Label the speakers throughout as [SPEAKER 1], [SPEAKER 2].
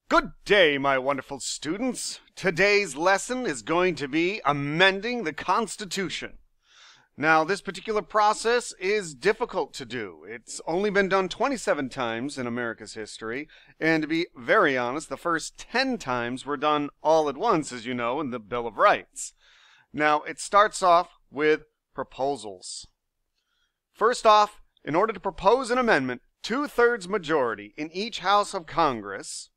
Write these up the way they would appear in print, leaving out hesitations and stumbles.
[SPEAKER 1] Good day, my wonderful students. Today's lesson is going to be amending the Constitution. Now, this particular process is difficult to do. It's only been done 27 times in America's history, and to be very honest, the first 10 times were done all at once, as you know, in the Bill of Rights. Now, it starts off with proposals. First off, in order to propose an amendment, 2/3 majority in each House of Congress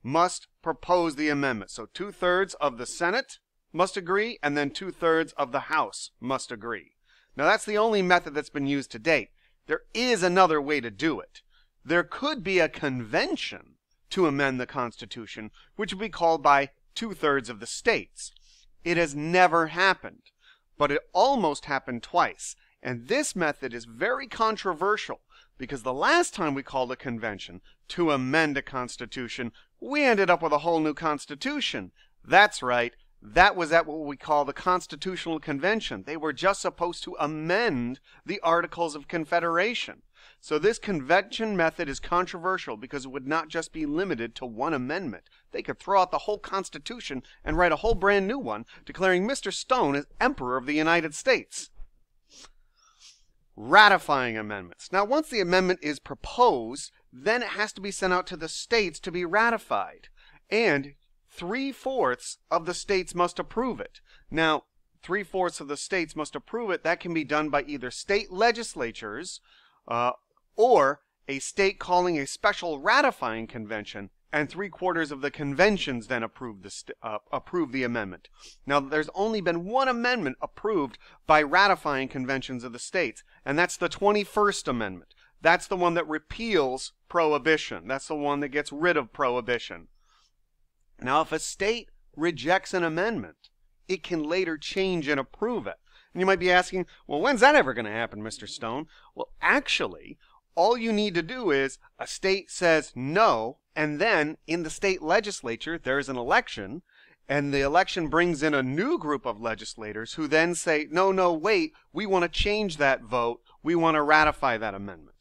[SPEAKER 1] must propose the amendment. So 2/3 of the Senate must agree, and then 2/3 of the House must agree. Now that's the only method that's been used to date. There is another way to do it. There could be a convention to amend the Constitution, which would be called by 2/3 of the states. It has never happened, but it almost happened twice. And this method is very controversial because the last time we called a convention to amend a constitution, we ended up with a whole new constitution. That's right. That was at what we call the Constitutional Convention. They were just supposed to amend the Articles of Confederation. So this convention method is controversial because it would not just be limited to one amendment. They could throw out the whole Constitution and write a whole brand new one, declaring Mr. Stone as Emperor of the United States. Ratifying amendments. Now, once the amendment is proposed, then it has to be sent out to the states to be ratified. And 3/4 of the states must approve it. Now, 3/4 of the states must approve it. That can be done by either state legislatures or a state calling a special ratifying convention, and 3/4 of the conventions then approve the amendment. Now, there's only been one amendment approved by ratifying conventions of the states, and that's the 21st Amendment. That's the one that repeals prohibition. That's the one that gets rid of prohibition. Now, if a state rejects an amendment, it can later change and approve it. And you might be asking, well, when's that ever going to happen, Mr. Stone? Well, actually, all you need to do is a state says no, and then in the state legislature, there's an election, and the election brings in a new group of legislators who then say, no, wait, we want to change that vote. We want to ratify that amendment.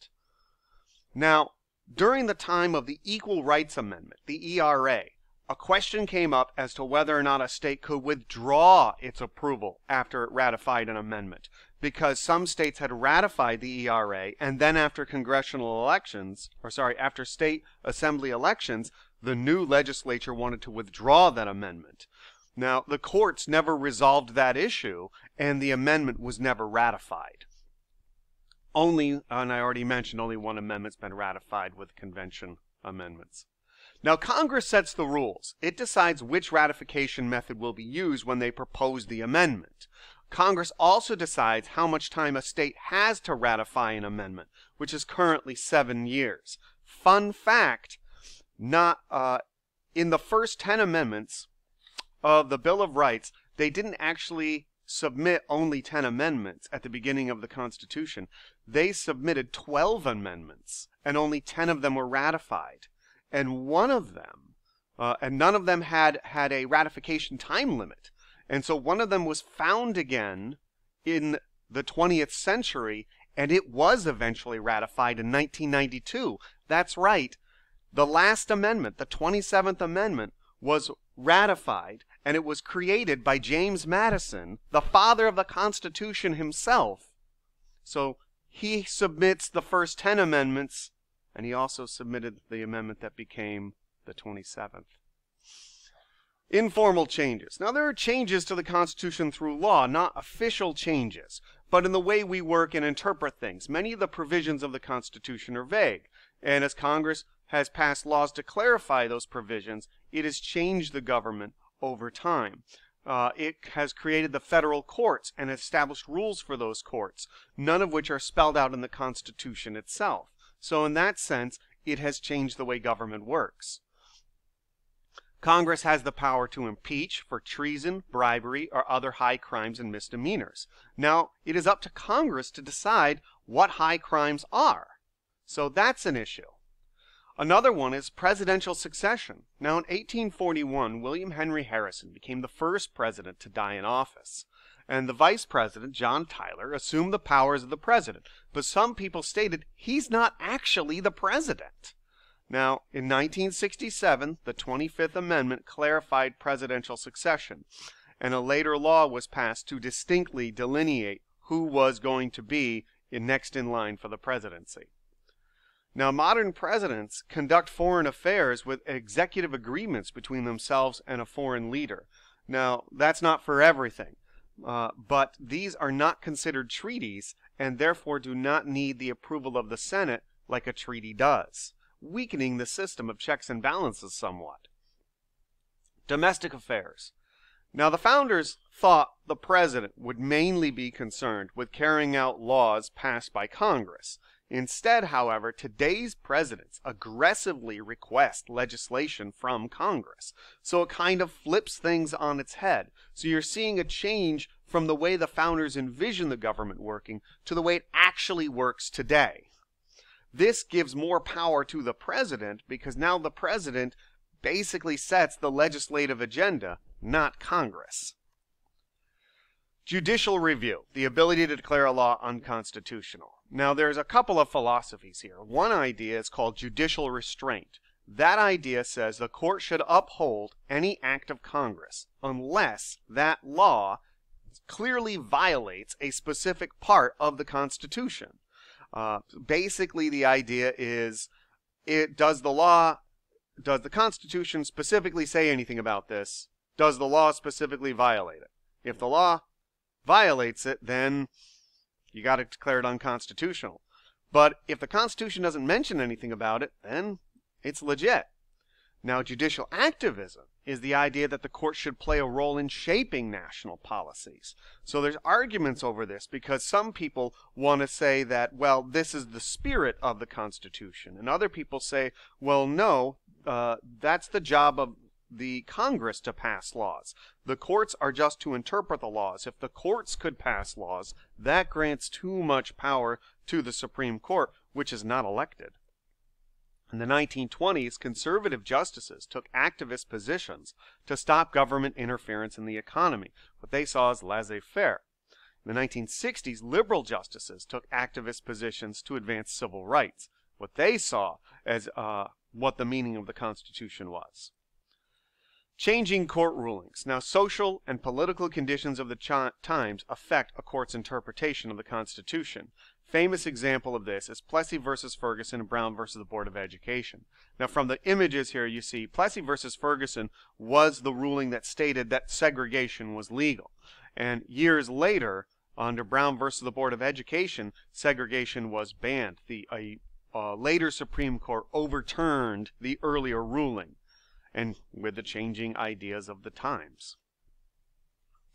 [SPEAKER 1] Now, during the time of the Equal Rights Amendment, the ERA, a question came up as to whether or not a state could withdraw its approval after it ratified an amendment, because some states had ratified the ERA, and then after after state assembly elections, the new legislature wanted to withdraw that amendment. Now, the courts never resolved that issue, and the amendment was never ratified. And I already mentioned, only one amendment's been ratified with convention amendments. Now, Congress sets the rules. It decides which ratification method will be used when they propose the amendment. Congress also decides how much time a state has to ratify an amendment, which is currently 7 years. Fun fact, in the first 10 amendments of the Bill of Rights, they didn't actually submit only 10 amendments at the beginning of the Constitution. They submitted 12 amendments, and only 10 of them were ratified. And one of them, and none of them had a ratification time limit. And so one of them was found again in the 20th century, and it was eventually ratified in 1992. That's right. The last amendment, the 27th Amendment, was ratified, and it was created by James Madison, the father of the Constitution himself. So he submits the first 10 amendments, and he also submitted the amendment that became the 27th. Informal changes. Now, there are changes to the Constitution through law, not official changes, but in the way we work and interpret things. Many of the provisions of the Constitution are vague, and as Congress has passed laws to clarify those provisions, it has changed the government over time. It has created the federal courts and established rules for those courts, none of which are spelled out in the Constitution itself. So in that sense, it has changed the way government works. Congress has the power to impeach for treason, bribery, or other high crimes and misdemeanors. Now, it is up to Congress to decide what high crimes are. So that's an issue. Another one is presidential succession. Now, in 1841, William Henry Harrison became the first president to die in office. And the vice president, John Tyler, assumed the powers of the president. But some people stated he's not actually the president. Now, in 1967, the 25th Amendment clarified presidential succession, and a later law was passed to distinctly delineate who was going to be next in line for the presidency. Now, modern presidents conduct foreign affairs with executive agreements between themselves and a foreign leader. Now, that's not for everything, but these are not considered treaties and therefore do not need the approval of the Senate like a treaty does, weakening the system of checks and balances somewhat. Domestic affairs. Now, the founders thought the president would mainly be concerned with carrying out laws passed by Congress. Instead, however, today's presidents aggressively request legislation from Congress. So it kind of flips things on its head. So you're seeing a change from the way the founders envisioned the government working to the way it actually works today. This gives more power to the president because now the president basically sets the legislative agenda, not Congress. Judicial review, the ability to declare a law unconstitutional. Now, there's a couple of philosophies here. One idea is called judicial restraint. That idea says the court should uphold any act of Congress unless that law clearly violates a specific part of the Constitution. Basically, the idea is, does the Constitution specifically say anything about this? Does the law specifically violate it? If the law violates it, then you got to declare it unconstitutional. But if the Constitution doesn't mention anything about it, then it's legit. Now, judicial activism is the idea that the court should play a role in shaping national policies. So there's arguments over this because some people want to say that, well, this is the spirit of the Constitution. And other people say, well, no, that's the job of the Congress to pass laws. The courts are just to interpret the laws. If the courts could pass laws, that grants too much power to the Supreme Court, which is not elected. In the 1920s, conservative justices took activist positions to stop government interference in the economy, what they saw as laissez-faire. In the 1960s, liberal justices took activist positions to advance civil rights, what they saw as what the meaning of the Constitution was. Changing court rulings. Now, social and political conditions of the times affect a court's interpretation of the Constitution. Famous example of this is Plessy versus Ferguson and Brown versus the Board of Education. Now, from the images here, you see Plessy versus Ferguson was the ruling that stated that segregation was legal. And years later, under Brown versus the Board of Education, segregation was banned. A later Supreme Court overturned the earlier ruling, and with the changing ideas of the times.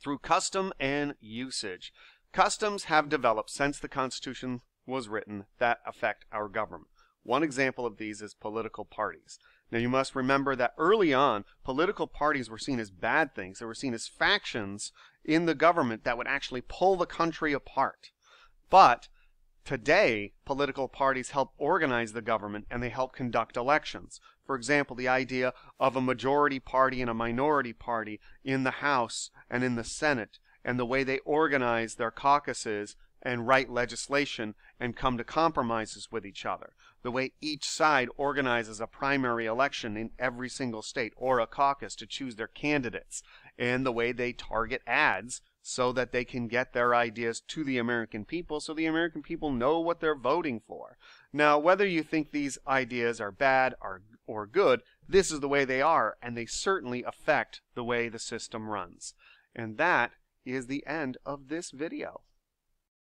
[SPEAKER 1] Through custom and usage. Customs have developed since the Constitution was written that affect our government. One example of these is political parties. Now, you must remember that early on, political parties were seen as bad things. They were seen as factions in the government that would actually pull the country apart. But today, political parties help organize the government and they help conduct elections. For example, the idea of a majority party and a minority party in the House and in the Senate, and the way they organize their caucuses and write legislation and come to compromises with each other. The way each side organizes a primary election in every single state or a caucus to choose their candidates, and the way they target ads so that they can get their ideas to the American people so the American people know what they're voting for. Now, whether you think these ideas are bad or good, this is the way they are, and they certainly affect the way the system runs. And that is the end of this video.